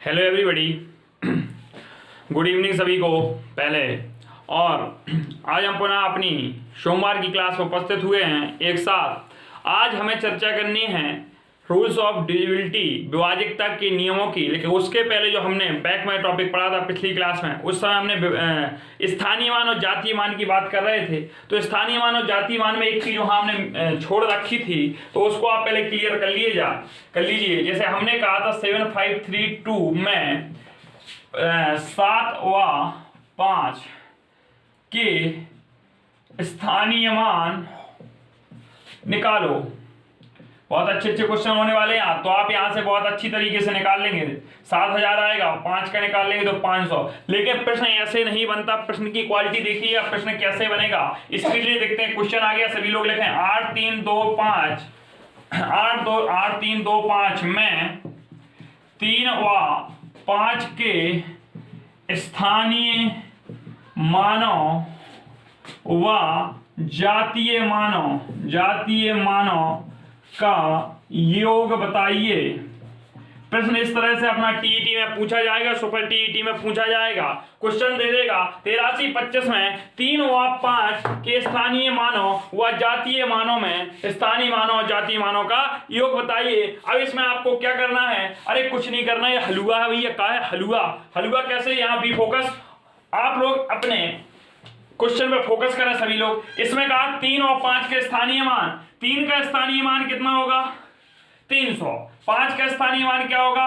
Hello everybody, good evening सभी को पहले। और आज हम पुनः अपनी सोमवार की क्लास में उपस्थित हुए हैं एक साथ। आज हमें चर्चा करनी है रूल्स ऑफ डिविजिबिलिटी, विभाजकता के नियमों की। लेकिन उसके पहले जो हमने बैक में टॉपिक पढ़ा था पिछली क्लास में, उस समय हमने स्थानीय मान और जातीय मान की बात कर रहे थे। तो स्थानीय मान और जातीय मान में एक चीज़ वहाँ हमने छोड़ रखी थी, तो उसको आप पहले क्लियर कर लीजिए। जैसे हमने कहा था 7532 में 7 व 5 के स्थानीय मान निकालो। बहुत अच्छे क्वेश्चन होने वाले हैं, तो आप यहाँ से बहुत अच्छी तरीके से निकाल लेंगे। 7000 आएगा, 5 का निकाल लेंगे तो 500। लेकिन प्रश्न ऐसे नहीं बनता। प्रश्न की क्वालिटी देखिए, आप प्रश्न कैसे बनेगा इसके लिए देखते हैं। क्वेश्चन आ गया, सभी लोग लिखें 8 3 2 5 8 3 2 5 में 3 व 5 के स्थानीय मानों व जातीय मानों का योग बताइए। प्रश्न इस तरह से अपना टीईटी में पूछा जाएगा, सुपर टीईटी में पूछा जाएगा। क्वेश्चन दे देगा 8325 में 3 व 5 के स्थानीय मानों व जातीय मानों में स्थानीय मानों और जातीय मानों का योग बताइए। अब इसमें आपको क्या करना है? अरे कुछ नहीं करना, ये हलुआ है भैया। क्या है हलुआ कैसे? यहाँ भी फोकस, आप लोग अपने क्वेश्चन पे फोकस करें सभी लोग। इसमें कहा 3 और 5 के स्थानीय मान। 3 का स्थानीय मान कितना होगा? 300। 5 का स्थानीय मान क्या होगा?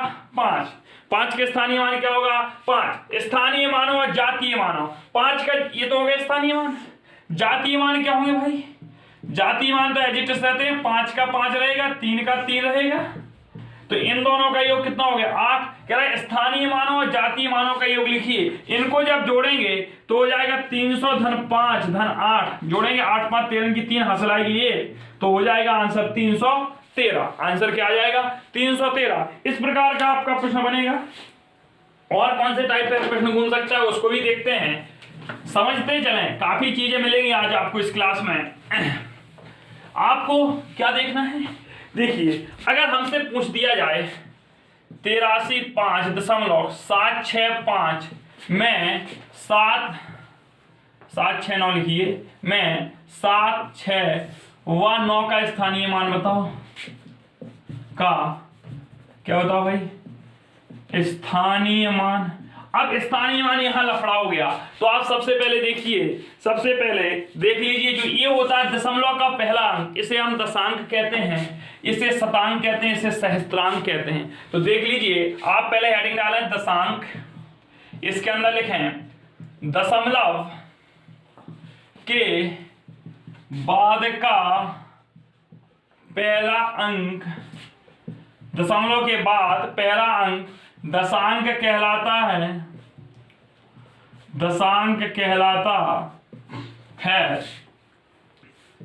5 के स्थानीय मान क्या होगा? 5। स्थानीय मानों और जातीय मानों। 5 का ये तो हो गया स्थानीय मान। जातीय मान क्या होंगे भाई? जातीय मान तो एजिटस रहते हैं। 5 का 5 रहेगा, 3 का 3 रहेगा, तो इन दोनों का योग कितना हो गया? 8। कह रहा है स्थानीय मानों और जातीय मानों का योग लिखिए। इनको जब जोड़ेंगे तो हो जाएगा 300 धन 5 धन 8, जोड़ेंगे 8 5 13 की 3 हंस लाएगी ये, तो हो जाएगा आंसर 313। आंसर क्या आ जाएगा? 313। इस प्रकार का आपका प्रश्न बनेगा। और कौन से टाइप का प्रश्न घूम सकता है उसको भी देखते हैं, समझते चलें। काफी चीजें मिलेंगी आज आपको इस क्लास में। आपको क्या देखना है? देखिए, अगर हमसे पूछ दिया जाए 83.5.765 में 7 लिखिए, में 7 6 व 9 का स्थानीय मान बताओ। क्या बताओ भाई? स्थानीय मान। अब स्थानीय मान यहां लफड़ा हो गया, तो आप सबसे पहले देख लीजिए जो ये होता है दशमलव का पहला अंक, इसे हम दशांक कहते हैं, इसे शतांक कहते हैं, इसे सहस्त्रांक कहते हैं। तो देख लीजिए, आप पहले हेडिंग डालें दशांक, इसके अंदर लिखें दशमलव के बाद का पहला अंक। दशमलव के बाद पहला अंक दशांक कहलाता है।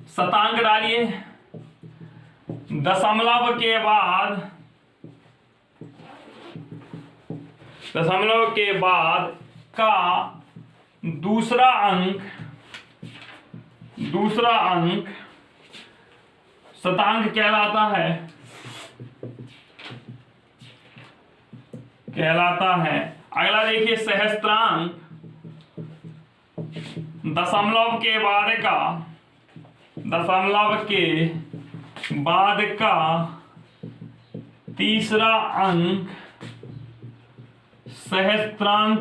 शतांक डालिए। दशमलव के बाद का दूसरा अंक शतांक कहलाता है। अगला देखिए सहस्त्रांक। दशमलव के बाद का तीसरा अंक सहस्त्रांक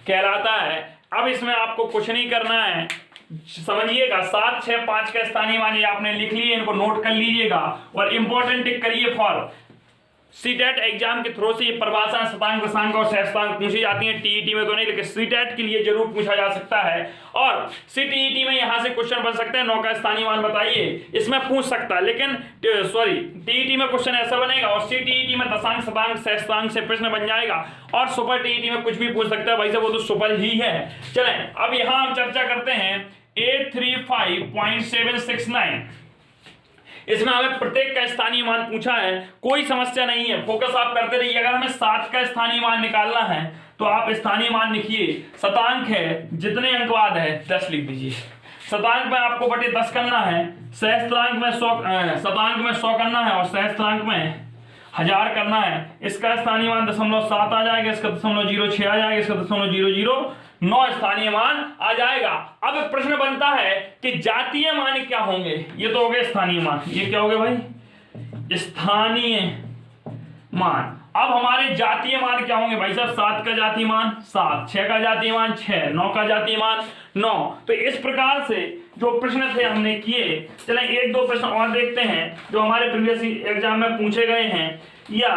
कहलाता है। अब इसमें आपको कुछ नहीं करना है, समझिएगा। 7 6 5 का स्थानीय मान ये आपने लिख लिए, इनको नोट कर लीजिएगा और इंपॉर्टेंट टिक करिए। फॉर सीटेट एग्जाम के थ्रू से ये परिभाषा शतांक दशांक और सहस्त्रांक पूछी जाती है। टीईटी में तो नहीं, लेकिन सीटेट के लिए जरूर पूछा जा सकता है। और सीटीईटी में यहां से क्वेश्चन बन सकता है 9 का स्थानीय मान बताइए, इसमें पूछ सकता है। लेकिन टीईटी में क्वेश्चन ऐसा बनेगा, और सीटीईटी में दशांक शतांक सहस्त्रांक से प्रश्न बन जाएगा। और सुपर टीईटी में कुछ भी पूछ सकता है भाई साहब, वो तो सुपर ही है। चलें, अब यहां हम चर्चा करते हैं 835.769। इसमें हमें प्रत्येक का स्थानीय मान पूछा है, कोई समस्या नहीं है, फोकस आप करते रहिए। अगर हमें 7 का स्थानीय मान निकालना है तो आप स्थानीय मान लिखिए, शतांक है, जितने अंक बाद है 10 लिख दीजिए। शतांक में आपको बटे 10 करना है, सहस्त्रांक में 100, शतांक में 100 करना है और सहस्त्रांक में 1000 करना है। इसका स्थानीय मान 0.7 आ जाएगा, इसका 0.06 आ जाएगा, इसका 0.009 स्थानीय मान आ जाएगा। अब प्रश्न बनता है कि जातीय मान क्या होंगे। ये तो हो गए स्थानीय मान, ये क्या हो गए भाई, स्थानीय मान। अब हमारे जातीय मान क्या होंगे भाई साहब, 7 का जातीय मान 7, 6 का जातीय मान 6, 9 का जातीय मान 9। तो इस प्रकार से जो प्रश्न थे हमने किए। चलें एक दो प्रश्न और देखते हैं जो हमारे प्रीवियस एग्जाम में पूछे गए हैं या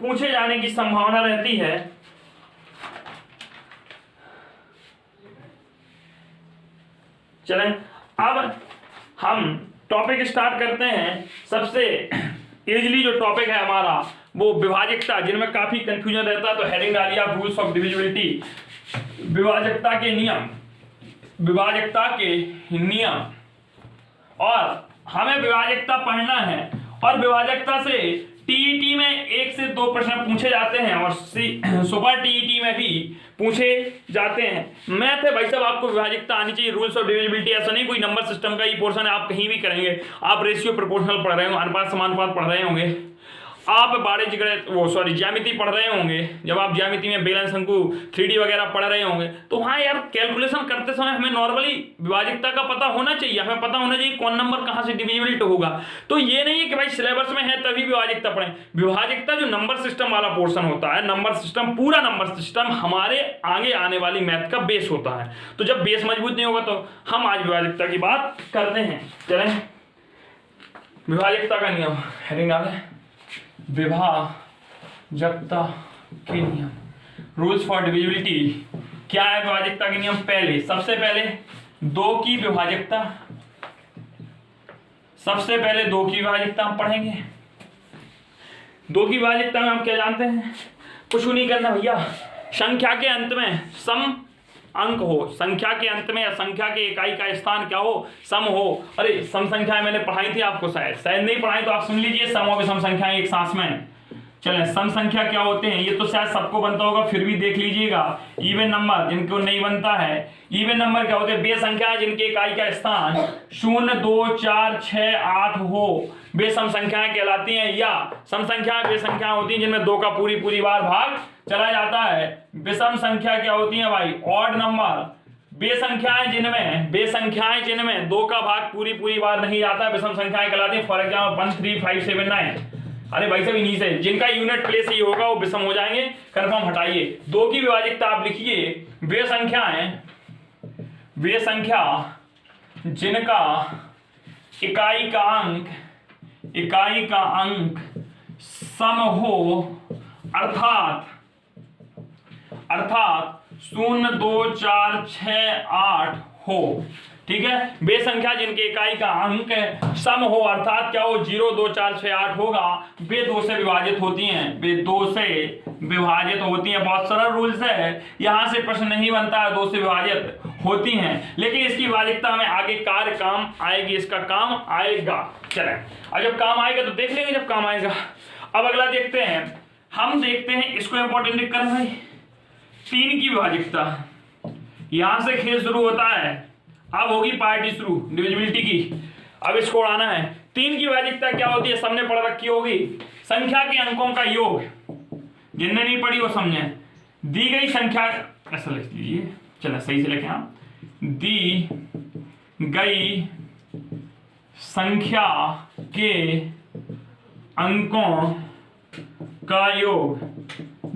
पूछे जाने की संभावना रहती है। चलें अब हम टॉपिक स्टार्ट करते हैं। सबसे इजीली जो टॉपिक है हमारा वो विभाजकता, जिनमें काफी कंफ्यूजन रहता है, तो हेडिंग डालिए आप रूल्स ऑफ डिविजिबिलिटी, विभाजकता के नियम, विभाजकता के नियम। और हमें विभाजकता पढ़ना है और विभाजकता से टीईटी में 1 से 2 प्रश्न पूछे जाते हैं और सुपर टीईटी में भी पूछे जाते हैं। मैथ है भाई साहब, आपको विभाजकता आनी चाहिए, रूल्स ऑफ डिविजिबिलिटी ऐसा नहीं कोई नंबर सिस्टम का ही पोर्शन है आप कहीं भी करेंगे। आप रेशियो प्रोपोर्शनल पढ़ रहे होंगे, अनुपात समानुपात पढ़ रहे होंगे, आप ज्यामिति पढ़ रहे होंगे, जब आप ज्यामिति में बेलन शंकु 3D वगैरह पढ़ रहे होंगे, तो वहाँ यार कैलकुलेशन करते समय हमें नॉर्मली विभाजकता का पता होना चाहिए। हमें पता होना चाहिए कौन नंबर कहाँ से डिविजिबल होगा। तो ये नहीं है कि भाई सिलेबस में है तभी विभाजकता पढ़ें। विभाजकता जो नंबर सिस्टम वाला पोर्शन होता है, नंबर सिस्टम, पूरा नंबर सिस्टम हमारे आगे आने वाली मैथ का बेस होता है। तो जब बेस मजबूत नहीं होगा तो हम आज विभाजकता की बात करते हैं। चलें विभाजकता का नियम, हेडिंग डालें विभाजकता के नियम, रूल्स फॉर डिविजिबिलिटी। क्या है विभाजकता के नियम? पहले सबसे पहले 2 की विभाजकता, सबसे पहले 2 की विभाजकता हम पढ़ेंगे। 2 की विभाजकता में हम क्या जानते हैं? कुछ नहीं करना भैया, संख्या के अंत में सम अंक हो, संख्या के अंत में या संख्या के इकाई का स्थान क्या हो, सम हो। अरे सम संख्याएं मैंने पढ़ाई थी आपको, शायद नहीं पढ़ाई तो आप सुन लीजिए, सम और विषम संख्याएं एक सांस में। चलें सम संख्या क्या होते हैं, ये तो शायद सबको बनता होगा, फिर भी देख लीजिएगा। इवन नंबर जिनको नहीं बनता है, इवन नंबर क्या होते हैं? वे संख्याएं जिनके इकाई का स्थान 0, 2, 4, 6, 8 हो, वे सम संख्याएं कहलाती हैं। या सम संख्याएं वे संख्याएं होती हैं जिनमें 2 का पूरी बार भाग चला जाता है। विषम संख्या क्या होती है भाई? ऑड नंबर, वे संख्याएं जिनमें 2 का भाग पूरी बार नहीं जाता, विषम संख्याएं कहलाती हैं। For example 1, 3, 5, 7, 9। अरे भाई साहब इन्हीं से जिनका यूनिट प्लेस ही होगा वो विषम हो जाएंगे। कंफर्म हटाइए। 2 की विभाजकता आप लिखिए, वे संख्या जिनका इकाई का अंक सम हो, अर्थात 0, 2, 4, 6, 8 हो। ठीक है, वे संख्या जिनके इकाई का अंक सम हो, अर्थात क्या हो, 0, 2, 4, 6, 8 होगा, वे 2 से विभाजित होती हैं, बहुत सरल रूल्स है, यहां से प्रश्न नहीं बनता है, 2 से विभाजित होती हैं। लेकिन इसकी विभाजकता हमें आगे कार्य काम आएगी, इसका काम आएगा। चलें अब जब काम आएगा तो देख लेंगे जब काम आएगा। अब अगला देखते हैं, हम देखते हैं इसको इंपॉर्टेंट लिख कर भाई, 3 की विभाजकता। यहां से खेल शुरू होता है, अब होगी पार्टी शुरू डिविजिबिलिटी की। अब इसको उड़ाना है। 3 की विभाजकता क्या होती है? सबने पढ़ रखी होगी, संख्या के अंकों का योग। जिनने नहीं पढ़ी वो समझे। दी गई संख्या, ऐसा लिख लीजिए, चलो सही से लिखें आप, दी गई संख्या के अंकों का योग,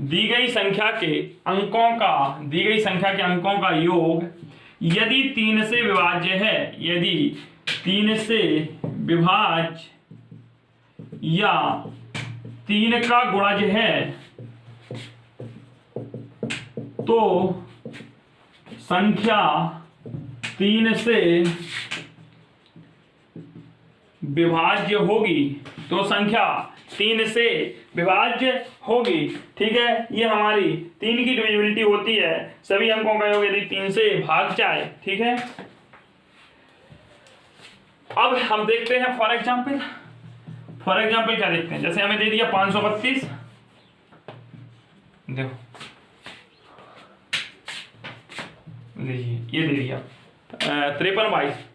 दी गई संख्या के अंकों का योग यदि 3 से विभाज्य है, यदि 3 से विभाज्य या 3 का गुणज है, तो संख्या 3 से विभाज्य होगी, तो संख्या 3 से विभाज्य होगी। ठीक है, ये हमारी 3 की डिविजिबिलिटी होती है, सभी अंकों का योग यदि 3 से भाग जाए। ठीक है, अब हम देखते हैं फॉर एग्जाम्पल क्या देखते हैं। जैसे हमें दे दिया 532, देखो लीजिए ये दे दिया 53/22।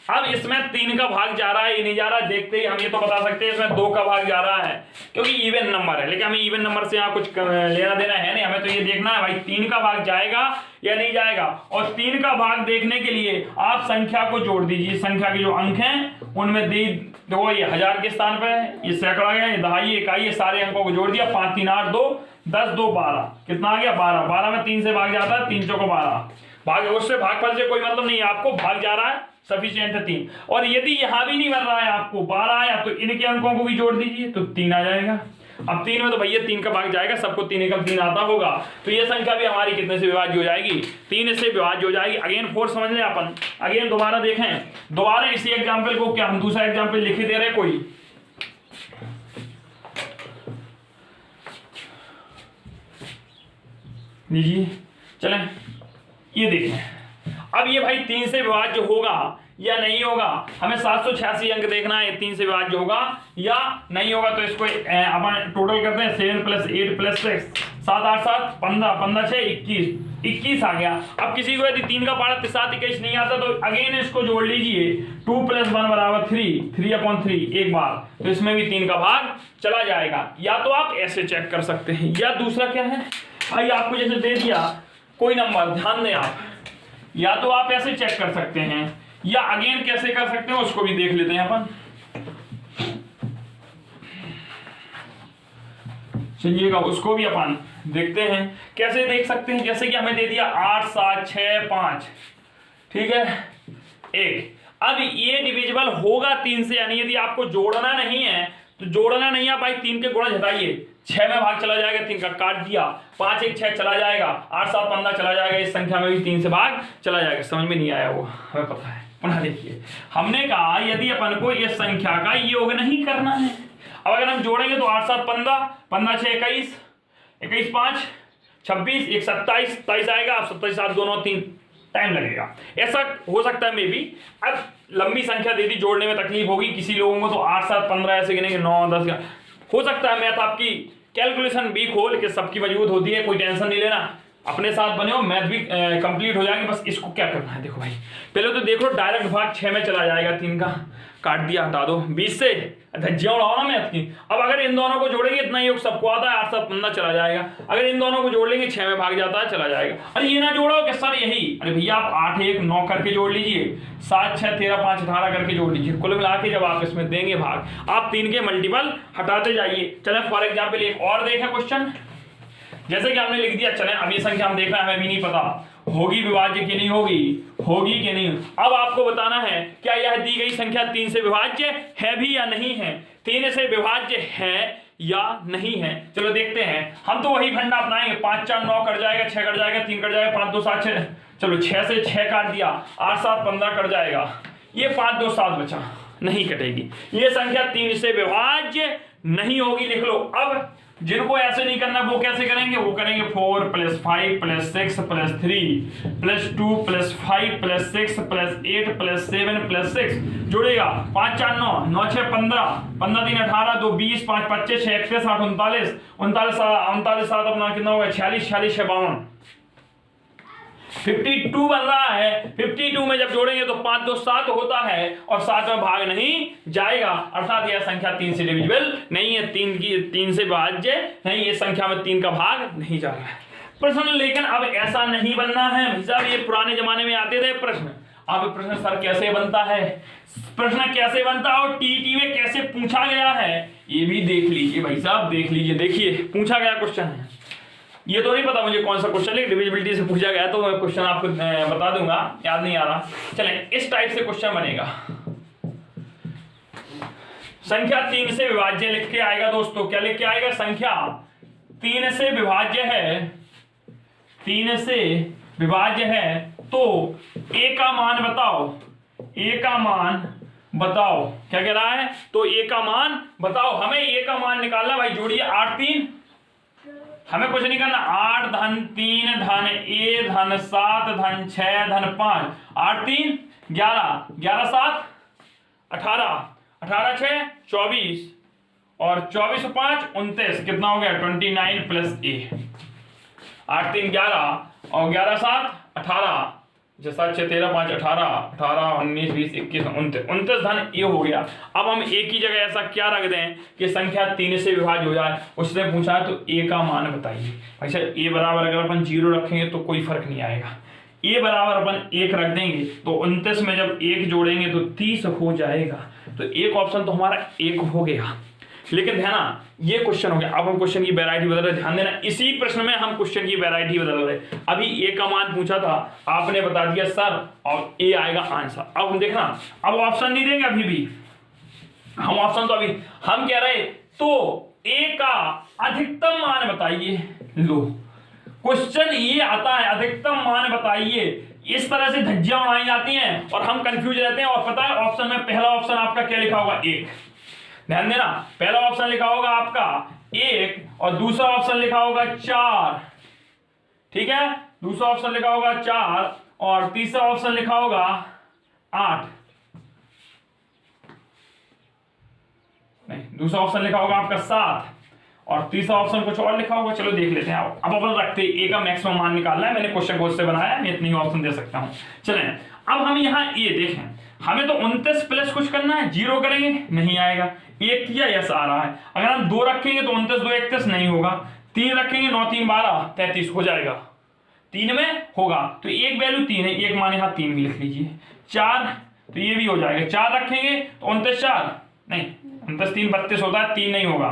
अब इसमें 3 का भाग जा रहा है, ये नहीं जा रहा है, देखते ही हम ये तो बता सकते हैं इसमें 2 का भाग जा रहा है क्योंकि इवन नंबर है, लेकिन हमें इवन नंबर से यहाँ कुछ लेना देना है नहीं, हमें तो ये देखना है भाई 3 का भाग जाएगा या नहीं जाएगा। और 3 का भाग देखने के लिए आप संख्या को जोड़ दीजिए, संख्या के जो अंक हैं उनमें देखो ये 1000 के स्थान पे है, ये सैकड़ा गया, ये दहाई, इकाई, ये सारे अंकों को जोड़ दिया, 5 3 8 2 10 2 12, कितना आ गया 12। 12 में 3 से भाग जाता है, 3 चौको 12, भाग उससे भागफल से कोई मतलब नहीं है, आपको भाग जा रहा है सफिशिएंट है 3। और यदि यहां भी नहीं बन रहा है आपको 12 आया तो इनके अंकों को भी जोड़ दीजिए तो 3 आ जाएगा। अब 3 में तो भैया 3 का भाग जाएगा, सबको 3 एकम 3 आता होगा, तो ये संख्या भी हमारी कितने से विभाज्य हो जाएगी, 3 से विभाज्य हो जाएगी। अगेन 4 समझ लें अपन, अगेन दोबारा देखें, दोबारा इसी एग्जाम्पल को, क्या हम दूसरा एग्जाम्पल लिख ही दे रहे कोई, लीजिए चलें ये देखें। अब ये भाई 3 से विभाज्य होगा या नहीं होगा, हमें 786 अंक देखना है, 3 से विभाज्य होगा या नहीं होगा। तो इसको अपन टोटल करते हैं, 7 + 8 + 6 7 8 7 15 15 6 21 21 आ गया। अब किसी को यदि 3 का पारा 7 21 नहीं आता तो अगेन इसको जोड़ लीजिए, 2 + 1 = 3 3/3 एक बार, तो इसमें भी 3 का भाग चला जाएगा। या तो आप ऐसे चेक कर सकते हैं, या दूसरा क्या है भाई, आपको जैसे दे दिया कोई नंबर, ध्यान दें आप, या तो आप ऐसे चेक कर सकते हैं या अगेन कैसे कर सकते हैं उसको भी देख लेते हैं अपन। चलिएगा उसको भी अपन देखते हैं कैसे देख सकते हैं। जैसे कि हमें दे दिया 8 7 6 5, ठीक है 1। अब ये डिविजिबल होगा 3 से, यानी यदि आपको जोड़ना नहीं है तो जोड़ना नहीं है भाई, 3 के गुणा घटाइए, 6 में भाग चला जाएगा, 3 का काट दिया, 5 1 6 चला जाएगा, 8 7 15 चला जाएगा, इस संख्या में भी 3 से भाग चला जाएगा। समझ में नहीं आया वो हमें पता है। पुनः देखिए, हमने कहा यदि अपन को इस संख्या का योग नहीं करना है, अब अगर हम जोड़ेंगे तो 8 7 15 15 6 21 21 5 26 1 27 27 आएगा। अब 27 7 2 9 3 टाइम लगेगा, ऐसा हो सकता है मे बी। अब लंबी संख्या दे दी, जोड़ने में तकलीफ होगी किसी लोगों को, तो 8 7 15 ऐसे गिनेंगे, 9 10 हो सकता है मैथ आपकी कैलकुलेशन वीक हो, लेकिन सबकी मजबूत होती है, कोई टेंशन नहीं लेना, अपने साथ बने हो, मैथ भी कंप्लीट हो जाएगी। बस इसको क्या करना है, देखो भाई पहले तो देखो डायरेक्ट भाग 6 में चला जाएगा, 3 का काट दिया, हटा दो 20 से, धज्जियां उड़ाओ ना मैथ की। अब अगर इन दोनों को जोड़ेंगे, इतना योग सबको आता है, 8 7 15 चला जाएगा। अगर इन दोनों को जोड़ लेंगे 6 में भाग जाता है, चला जाएगा। अरे ये ना जोड़ो कि सर यही, अरे भैया आप 8 1 9 करके जोड़ लीजिए, 7 6 13 5 18 करके जोड़ लीजिए, कुल मिला के जब आप इसमें देंगे भाग, आप 3 के मल्टीपल हटाते जाइए। चले फॉर एग्जाम्पल एक और देखें क्वेश्चन, जैसे कि हमने लिख दिया, चलें अब ये संख्या हम देख रहे हैं, हमें भी नहीं पता होगी विभाज्य कि नहीं होगी, होगी कि नहीं। अब आपको बताना है क्या यह दी गई संख्या 3 से विभाज्य है भी या नहीं है, 3 से विभाज्य है या नहीं है। चलो देखते हैं, हम तो वही फंडा अपनाएंगे, 5 4 9 कट जाएगा, 6 कट जाएगा, 3 कट जाएगा, 5 2 7 6, चलो 6 से 6 काट दिया, 8 7 15 कट जाएगा, ये 5 2 7 बचा, नहीं कटेगी, ये संख्या 3 से विभाज्य नहीं होगी। लिख लो। अब जिनको ऐसे नहीं करना वो कैसे करेंगे, वो करेंगे 4 + 5 + 6 + 3 + 2 + 5 + 6 + 8 + 7 + 6 जोड़ेगा, 5 4 9 9 6 15 15 3 18 2 20 5 25 6 31 8 39 39 7 अपना कितना होगा, 46 46 6 52 52 बन रहा है। 52 में जब जोड़ेंगे तो 5 2 7 होता है और 7 में भाग नहीं जाएगा, अर्थात यह संख्या 3 से डिविजिबल नहीं है, 3 से विभाज्य नहीं, ये संख्या में 3 का भाग नहीं जा रहा है प्रश्न। लेकिन अब ऐसा नहीं बनना है भाई साहब, ये पुराने जमाने में आते थे प्रश्न, अब प्रश्न सर कैसे बनता है, प्रश्न कैसे बनता है और टीईटी में कैसे पूछा गया है ये भी देख लीजिए भाई साहब, देख लीजिए। देखिए पूछा गया क्वेश्चन है, ये तो नहीं पता मुझे कौन सा क्वेश्चन, लेकिन डिविजिबिलिटी से पूछा गया तो मैं क्वेश्चन आपको बता दूंगा, याद नहीं आ रहा। चलें, इस टाइप से क्वेश्चन बनेगा, संख्या 3 से विभाज्य लिख के आएगा दोस्तों। क्या लिख के आएगा, संख्या 3 से विभाज्य है, 3 से विभाज्य है, तो a का मान बताओ, a का मान बताओ। क्या कह रहा है, तो a का मान बताओ, हमें a का मान निकालना भाई। जोड़िए 8 3, हमें कुछ नहीं करना, 8 धन 3 धन a धन 7 धन 6 धन 5, 8 3 11 11 7 18 18 6 24 और 24 5 29, कितना हो गया 29 + a। 8 3 11 और 11 7 18 जैसा 6 13 5 18 18 19 20 21 29 29 धन ए हो गया। अब हम एक ही जगह ऐसा क्या रख दें कि संख्या 3 से विभाज्य हो जाए। उसने पूछा है तो ए का मान बताइए। अच्छा ए बराबर अगर अपन 0 रखेंगे तो कोई फर्क नहीं आएगा। ए बराबर अपन 1 रख देंगे तो 29 में जब 1 जोड़ेंगे तो 30 हो जाएगा। तो एक ऑप्शन तो हमारा 1 हो गया। लेकिन ध्यान ना, ये क्वेश्चन हो गया। अब हम क्वेश्चन की वैरायटी बदल रहे, ध्यान देना, इसी प्रश्न में हम क्वेश्चन की वैरायटी बदल रहे। अभी ए का मान पूछा था, आपने बता दिया सर, और ए आएगा आंसर। अब हम देखना, अब ऑप्शन नहीं देंगे अभी भी हम, ऑप्शन तो अभी हम कह रहे तो ए का अधिकतम मान बताइए। लो क्वेश्चन ये आता है, अधिकतम मान बताइए। इस तरह से धज्जियां उड़ाई जाती हैं और हम कंफ्यूज रहते हैं। और पता है ऑप्शन में पहला ऑप्शन आपका क्या लिखा होगा? 1। ध्यान देना, पहला ऑप्शन लिखा होगा आपका 1 और दूसरा ऑप्शन लिखा होगा 4। ठीक है, दूसरा ऑप्शन लिखा होगा 4 और तीसरा ऑप्शन लिखा होगा 8। नहीं, दूसरा ऑप्शन लिखा होगा आपका 7 और तीसरा ऑप्शन कुछ और लिखा होगा। चलो देख लेते हैं। अब अपन रखते हैं ए का मैक्सिमम मान निकालना है। मैंने क्वेश्चन को उससे बनाया, मैं इतनी ऑप्शन दे सकता हूं। चलें, अब हम यहाँ ए देखें, हमें तो 29 प्लस कुछ करना है, 0 करेंगे नहीं आएगा। 1 किया, यस आ रहा है। अगर हम 2 रखेंगे तो 29 2 31 नहीं होगा। 3 रखेंगे 9 3 12 33 हो जाएगा। 3 में होगा तो एक वैल्यू 3 है, एक मान यहाँ 3 भी लिख लीजिए। 4 तो ये भी हो जाएगा। 4 रखेंगे तो 29 4 नहीं, 29 3 32 होता है, 3 नहीं होगा,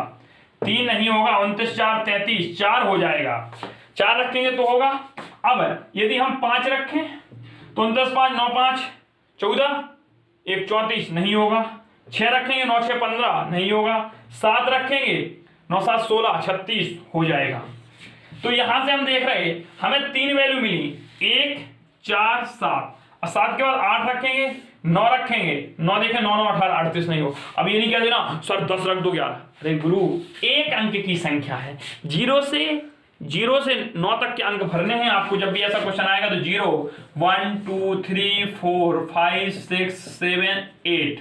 3 नहीं होगा। 29 4 33 4 हो जाएगा। 4 रखेंगे तो होगा। अब यदि हम 5 रखें तो 29 5 9 5 14 1 34 नहीं होगा। 6 रखेंगे 9 6 15 नहीं होगा। 7 रखेंगे 9 7 16 36 हो जाएगा। तो यहां से हम देख रहे हैं हमें 3 वैल्यू मिली, 1 4 7 और 7 के बाद 8 रखेंगे, 9 रखेंगे, 9 देखें 9 9 18 38 नहीं हो। अब ये नहीं कह देना सर 10 रख दो 11। अरे गुरु, एक अंक की संख्या है, 0 से 9 तक के अंक भरने हैं आपको। जब भी ऐसा क्वेश्चन आएगा तो 0 1 2 3 4 5 6 7 8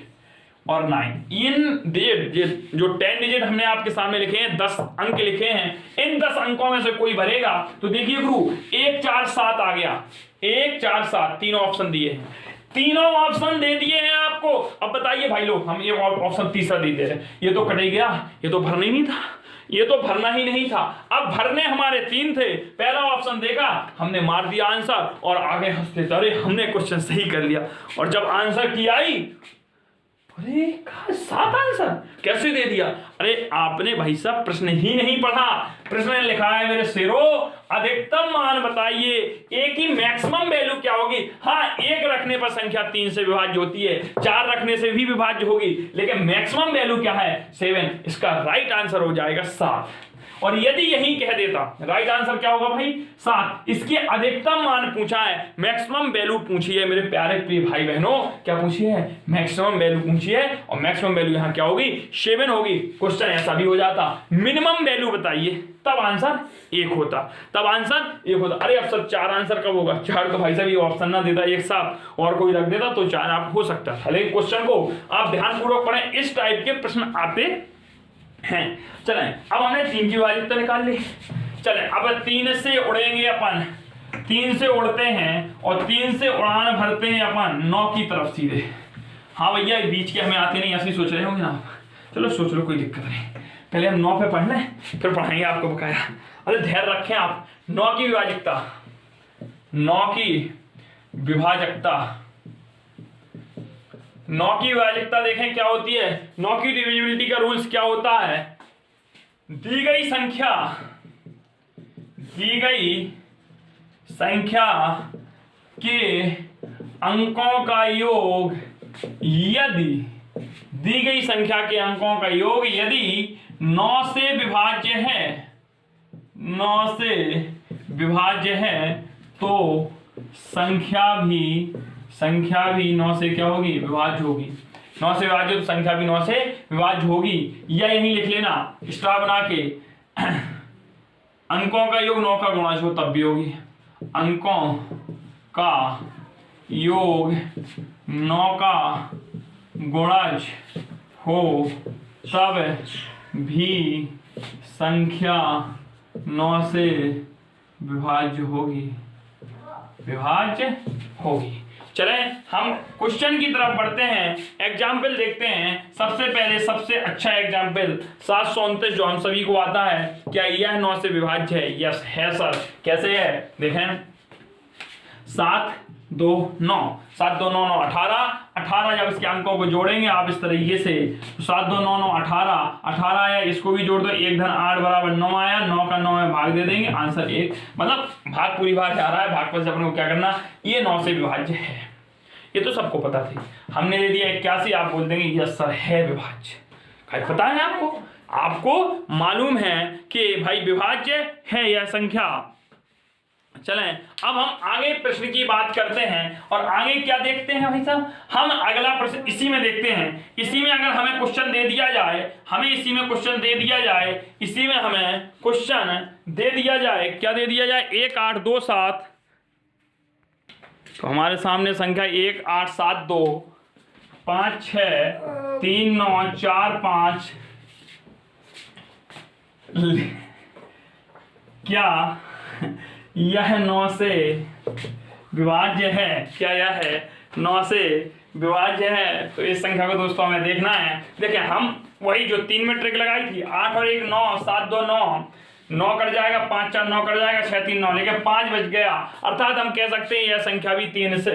और 9, इन डिजिट जो 10 डिजिट हमने आपके सामने लिखे हैं, 10 अंक लिखे हैं, इन 10 अंकों में से कोई भरेगा तो देखिए गुरु 1 4 7 आ गया। 1 4 7 तीनों ऑप्शन दिए हैं, तीनों ऑप्शन दे दिए हैं आपको। अब बताइए भाई लोग, हम ये ऑप्शन तीसरा दे दे रहे हैं, ये तो कट ही गया, ये तो भरना ही नहीं था, ये तो भरना ही नहीं था। अब भरने हमारे 3 थे, पहला ऑप्शन देखा, हमने मार दिया आंसर और आगे हंसते, अरे हमने क्वेश्चन सही कर लिया। और जब आंसर की आई, अरे 7 आंसर कैसे दे दिया? अरे आपने भाई साहब प्रश्न ही नहीं पढ़ा। प्रश्न में लिखा है मेरे शेरों, अधिकतम मान बताइए, ए की मैक्सिमम वैल्यू क्या होगी। हाँ, 1 रखने पर संख्या 3 से विभाज्य होती है, 4 रखने से भी विभाज्य होगी, लेकिन मैक्सिमम वैल्यू क्या है? 7। इसका राइट आंसर हो जाएगा 7। और यदि यही कह देता, राइट आंसर क्या होगा भाई? 7। इसके अधिकतम मान पूछा है, मैक्सिमम वैल्यू पूछी है मेरे प्यारे प्रिय भाई बहनों। क्या पूछी है? मैक्सिमम वैल्यू पूछी है और मैक्सिमम वैल्यू यहाँ क्या होगी? 7 होगी। क्वेश्चन ऐसा भी हो जाता, मिनिमम वैल्यू बताइए, तब आंसर 1 होता, तब आंसर 1 होता। अरे अब सर 4 आंसर कब होगा? 4 तो भाई साहब ये ऑप्शन ना देता एक साथ और कोई रख देता तो 4 आप हो सकता है। लेकिन क्वेश्चन को आप ध्यानपूर्वक पढ़ें, इस टाइप के प्रश्न आते हैं। चलें, अब हमने 3 की विभाज्यता निकाल ली। चलें, अब 3 से उड़ेंगे अपन, 3 से उड़ते हैं और 3 से उड़ान भरते हैं अपन 9 की तरफ सीधे। हाँ भैया, बीच के हमें आते नहीं, ऐसे सोच रहे होंगे ना आप। चलो सोच लो, कोई दिक्कत नहीं, पहले हम 9 पे पढ़ लें, फिर पढ़ाएंगे आपको बकाया। अरे धैर्य रखें आप। 9 की विभाज्यता, 9 की विभाज्यता, 9 की विभाज्यता देखें क्या होती है। 9 की डिविजिबिलिटी का रूल्स क्या होता है? दी गई संख्या के अंकों का योग यदि दी गई संख्या के अंकों का योग यदि 9 से विभाज्य है, 9 से विभाज्य है तो संख्या भी 9 से क्या होगी? विभाज्य होगी। 9 से विभाज्य तो संख्या भी 9 से विभाज्य होगी। या यही लिख लेना स्टार बना के, अंकों का योग 9 का गुणज हो तब भी होगी। अंकों का योग 9 का गुणज हो तब भी संख्या 9 से विभाज्य होगी। विभाज्य होगी। चले हम क्वेश्चन की तरफ बढ़ते हैं, एग्जाम्पल देखते हैं। सबसे पहले सबसे अच्छा एग्जाम्पल 729 जो हम सभी को आता है, क्या यह 9 से विभाज्य है? यस है सर। कैसे है देखें, 7 2 9 7 2 9 9 18 जब इसके अंकों को जोड़ेंगे आप इस तरीके से, तो 7 2 9 9 18 आया, इसको भी जोड़ दो, 1 धन 8 बराबर 9 आया, 9 का 9 में भाग दे देंगे, आंसर 1। मतलब भाग पूरी बात आ रहा है, भाग पर से अपने को क्या करना, ये 9 से विभाज्य है। ये तो सबको पता थी, हमने दे दिया 81, आप बोल देंगे यस सर है विभाज्य। भाई पता है आपको मालूम है कि भाई विभाज्य है यह संख्या। चलें अब हम आगे प्रश्न की बात करते हैं, और आगे क्या देखते हैं भाई साहब, हम अगला प्रश्न इसी में देखते हैं। इसी में अगर हमें क्वेश्चन दे दिया जाए, इसी में क्वेश्चन दे दिया जाए, क्या दे दिया जाए, 1 8 2 7, तो हमारे सामने संख्या 1 8 7 2 5 6 3 9 4 5, क्या यह 9 से विभाज्य है? क्या यह है 9 से विभाज्य है? तो इस संख्या को दोस्तों हमें देखना है। देखिए हम वही जो 3 में ट्रिक लगाई थी, 8 और 1 9, 7 2 9, 9 कट जाएगा, 5 4 9 कट जाएगा, 6 3 9, लेकिन 5 बच गया, अर्थात हम कह सकते हैं यह संख्या भी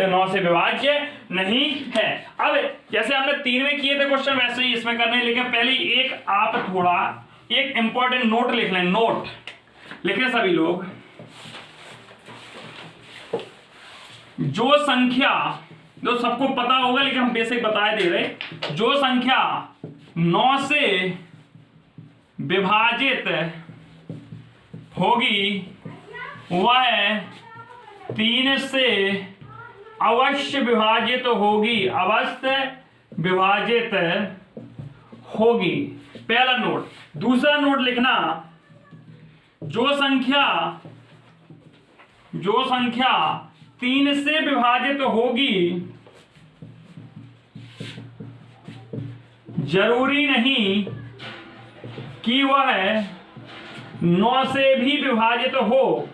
9 से विभाज्य नहीं है। अब जैसे हमने 3 में किए थे क्वेश्चन, वैसे ही इसमें करने, लेकिन पहले एक आप थोड़ा एक इंपॉर्टेंट नोट लिख लें, नोट लिखें सभी लोग। जो संख्या, जो सबको पता होगा लेकिन हम बेसिक बताए दे रहे, जो संख्या 9 से विभाजित होगी वह 3 से अवश्य विभाजित होगी, अवश्य विभाजित होगी। पहला नोट। दूसरा नोट लिखना, जो संख्या 3 से विभाजित होगी जरूरी नहीं कि वह 9 से भी विभाजित हो,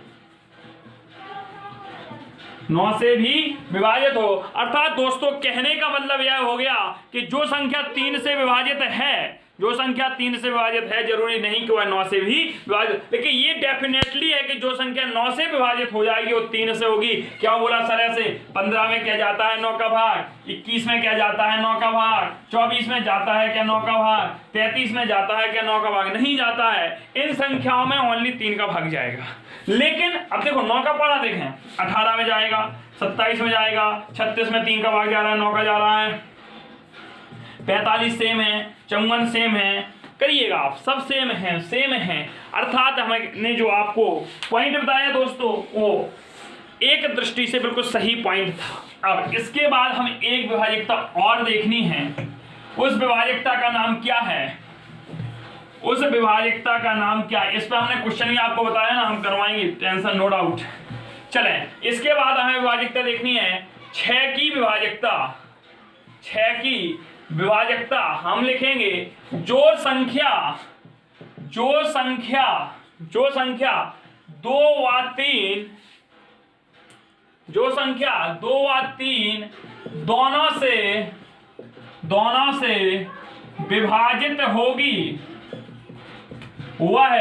9 से भी विभाजित हो। अर्थात दोस्तों कहने का मतलब यह हो गया कि जो संख्या 3 से विभाजित है, जो संख्या 3 से विभाजित है, जरूरी नहीं कि वह 9 से भी विभाजित, लेकिन ये डेफिनेटली है कि जो संख्या 9 से विभाजित हो जाएगी वो 3 से होगी। क्या बोला सर ऐसे, 15 में क्या जाता है 9 का भाग, 21 में क्या जाता है 9 का भाग, 24 में जाता है क्या 9 का भाग, 33 में जाता है क्या 9 का भाग, नहीं जाता है। इन संख्याओं में ओनली 3 का भाग जाएगा। लेकिन अब देखो 9 का पढ़ा देखें, 18 में जाएगा, 27 में जाएगा, 36 में 3 का भाग जा रहा है, 9 का जा रहा है, 45 सेम है, 54 सेम है, करिएगा आप, सब सेम है। अर्थात हमने जो आपको पॉइंट बताया दोस्तों वो एक दृष्टि से बिल्कुल सही पॉइंट था। अब इसके बाद हम एक विभाजकता और देखनी है। उस विभाजकता का नाम क्या है, उस विभाजकता का नाम क्या है, इस पर हमने क्वेश्चन भी आपको बताया ना, हम करवाएंगे, टेंशन नो डाउट। चले इसके बाद हमें विभाजकता देखनी है 6 की विभाजकता। 6 की विभाजकता हम लिखेंगे जो संख्या 2 व 3 दोनों से विभाजित होगी वह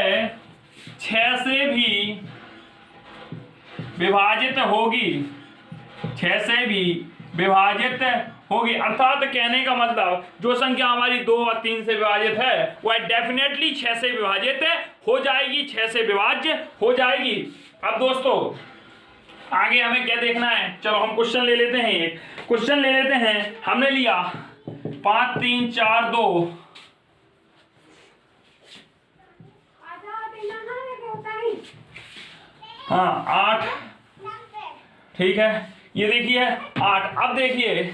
6 से भी विभाजित होगी, 6 से भी विभाजित होगी। अर्थात कहने का मतलब जो संख्या हमारी 2 और 3 से विभाजित है वह डेफिनेटली 6 से विभाजित हो जाएगी, 6 से विभाज्य हो जाएगी। अब दोस्तों आगे हमें क्या देखना है, चलो हम क्वेश्चन ले लेते हैं। एक क्वेश्चन ले लेते हैं, हमने लिया 5 3 4 2, हाँ 8, ठीक है, ये देखिए 8। अब देखिए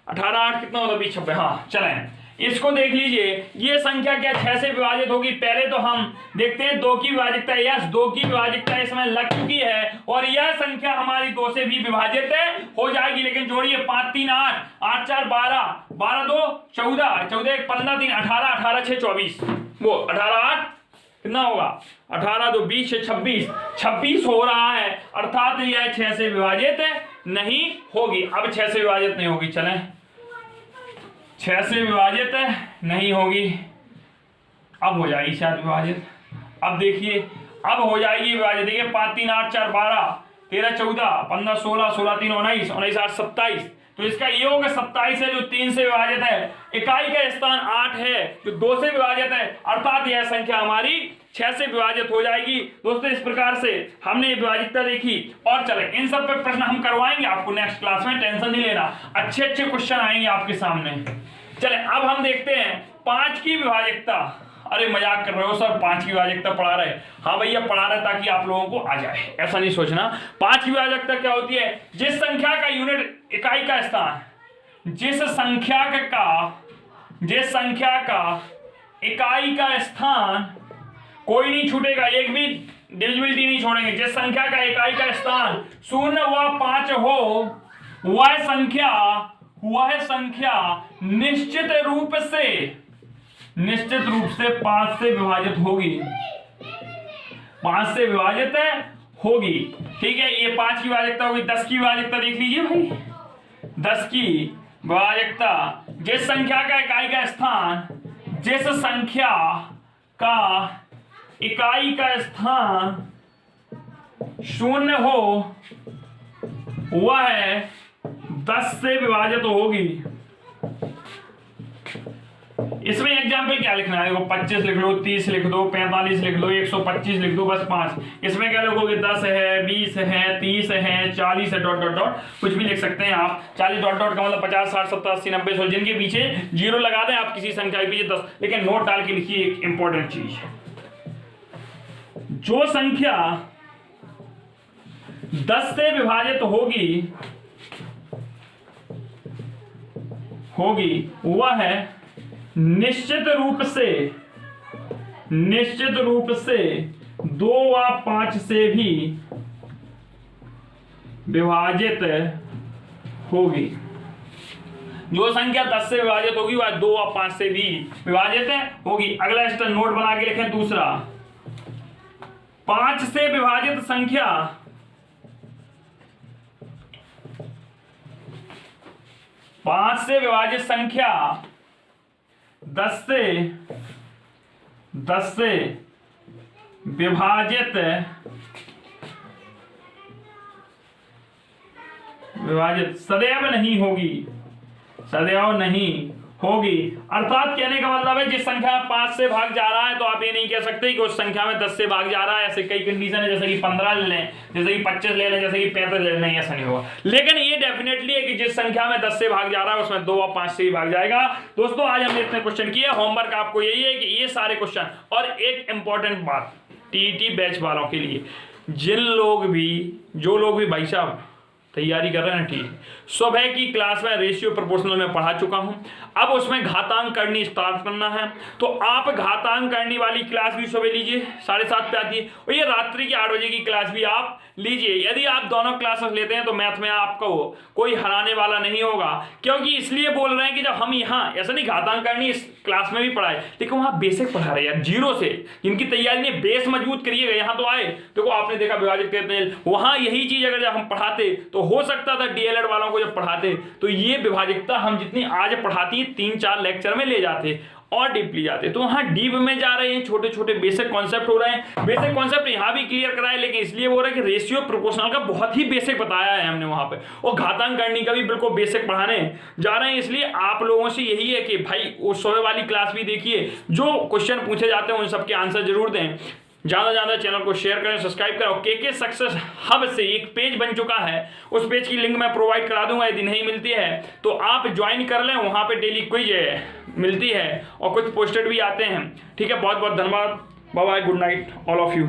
18 8 कितना होता है 20 26, हाँ चलें इसको देख लीजिए। ये संख्या क्या 6 से विभाजित होगी, पहले तो हम देखते हैं 2 की विभाजकता। यस 2 की विभाजकता इसमें लग चुकी है और यह संख्या हमारी 2 से भी विभाजित हो जाएगी। लेकिन जोड़िए 5 3 8, 8 4 12, 12 2 14, 14 1 15, 3 18, 18 6 24, वो 18 8 कितना होगा 18 2 20 26 26 हो रहा है, अर्थात यह 6 से विभाजित नहीं होगी। अब 6 से विभाजित नहीं होगी, चलें 6 से विभाजित नहीं होगी, अब हो जाएगी शायद विभाजित। अब देखिए अब हो जाएगी विभाजित, देखिए 5 3 8 4 12 13 14 15 16 16 3 19 19 8 27, तो इसका योग 27 है जो 3 से विभाजित है। इकाई का स्थान 8 है जो 2 से विभाजित है, अर्थात यह संख्या हमारी 6 से विभाजित हो जाएगी। दोस्तों इस प्रकार से हमने विभाजितता देखी, और चले इन सब पे प्रश्न हम करवाएंगे आपको नेक्स्ट क्लास में, टेंशन नहीं लेना, अच्छे अच्छे क्वेश्चन आएंगे आपके सामने। चले अब हम देखते हैं 5 की विभाजितता। अरे मजाक कर रहे हो सर, 5 की विभाजितता पढ़ा रहे? हाँ भैया पढ़ा रहे ताकि आप लोगों को आ जाए, ऐसा नहीं सोचना। 5 की विभाजितता क्या होती है? जिस संख्या का यूनिट इकाई का स्थान, जिस संख्या का इकाई का स्थान, कोई नहीं छूटेगा, एक भी डिविजिबिलिटी नहीं छोड़ेंगे। जिस संख्या का इकाई का स्थान 0 व 5 हो, वह संख्या निश्चित रूप से 5 से विभाजित होगी, 5 से विभाजित होगी। ठीक है, ये 5 की विभाजितता होगी। 10 की विभाजितता देख लीजिए भाई, 10 की विभाजितता, जिस संख्या का इकाई का स्थान, जिस संख्या का इकाई का स्थान 0 हो, वह 10 से विभाजित होगी। इसमें एग्जाम्पल क्या लिखना है? देखो 25 लिख लो, 30 लिख दो, 45 लिख लो, 125 लिख दो, बस 5। इसमें क्या लिखोगे? 10 है, 20 है, 30 है, 40 है, डॉट डॉट डॉट कुछ भी लिख सकते हैं आप। 40 डॉट डॉट का मतलब 50 60 70 80 90 100, जिनके पीछे 0 लगा दें आप किसी संख्या के पीछे 10, लेकिन नोट डाल के लिखिए एक इंपॉर्टेंट चीज, जो संख्या 10 से विभाजित होगी वह है निश्चित रूप से 2 व 5 से भी विभाजित होगी। जो संख्या 10 से विभाजित होगी वह 2 व 5 से भी विभाजित होगी। अगला स्टेप नोट बना के लिखें दूसरा, 5 से विभाजित संख्या 5 से विभाजित संख्या 10 से विभाजित सदैव नहीं होगी। अर्थात कहने का मतलब है जिस संख्या 5 से भाग जा रहा है, तो आप ये नहीं कह सकते कि उस संख्या में 10 से भाग जा रहा है। ऐसे कई कंडीशन है, जैसे कि 15 ले लें, जैसे कि 25 ले लें, जैसे कि 35 ले लें, ऐसा नहीं होगा। लेकिन ये डेफिनेटली है कि जिस संख्या में 10 से भाग जा रहा है उसमें 2 व 5 से भी भाग जाएगा। दोस्तों आज हमने इतने क्वेश्चन किए, होमवर्क आपको यही है कि ये सारे क्वेश्चन, और एक इंपॉर्टेंट बात टीईटी बैच वालों के लिए, जो लोग भी भाई साहब तैयारी कर रहे हैं, ठीक, सुबह की क्लास में रेशियो प्रोपोर्शनल में पढ़ा चुका हूं। अब उसमें घातांक करनी स्टार्ट करना है, तो आप घातांक करनी वाली क्लास भी सुबह लीजिए, 7:30 पे आती है, और ये रात्रि की 8 बजे की क्लास भी आप लीजिए। यदि आप दोनों क्लासेस लेते हैं तो मैथ में आपको कोई हराने वाला नहीं होगा। क्योंकि इसलिए बोल रहे हैं कि जब हम यहाँ ऐसा नहीं घातांक करनी इस क्लास में भी पढ़ाए, लेकिन वहाँ बेसिक पढ़ा रहे हैं यार, 0 से, जिनकी तैयारी ने बेस मजबूत करिएगा। यहाँ तो आए, देखो आपने देखा विभाजित करते हैं, वहाँ यही चीज अगर जब हम पढ़ाते तो हो सकता था डीएलएड वालों को जब पढ़ाते तो ये विभाजितता हम जितनी आज पढ़ाती 3-4 लेक्चर में ले जाते और डीपली जाते। तो वहां डीप में जा रहे हैं, छोटे छोटे बेसिक कॉन्सेप्ट हो रहे हैं। बेसिक कॉन्सेप्ट यहाँ भी क्लियर कराए, लेकिन इसलिए बोल रहे हैं कि रेशियो प्रोपोर्शनल का बहुत ही बेसिक बताया है हमने वहां पे, और घातांक करनी का भी बिल्कुल बेसिक पढ़ाने जा रहे हैं। इसलिए आप लोगों से यही है कि भाई वो सुबह वाली क्लास भी देखिए, जो क्वेश्चन पूछे जाते हैं उन सबके आंसर जरूर दें। ज़्यादा चैनल को शेयर करें, सब्सक्राइब करें। केके सक्सेस हब से एक पेज बन चुका है, उस पेज की लिंक मैं प्रोवाइड करा दूंगा, यदि नहीं मिलती है तो आप ज्वाइन कर लें। वहाँ पे डेली क्विज मिलती है और कुछ पोस्टेड भी आते हैं। ठीक है, बहुत बहुत धन्यवाद, bye bye, good night all of you.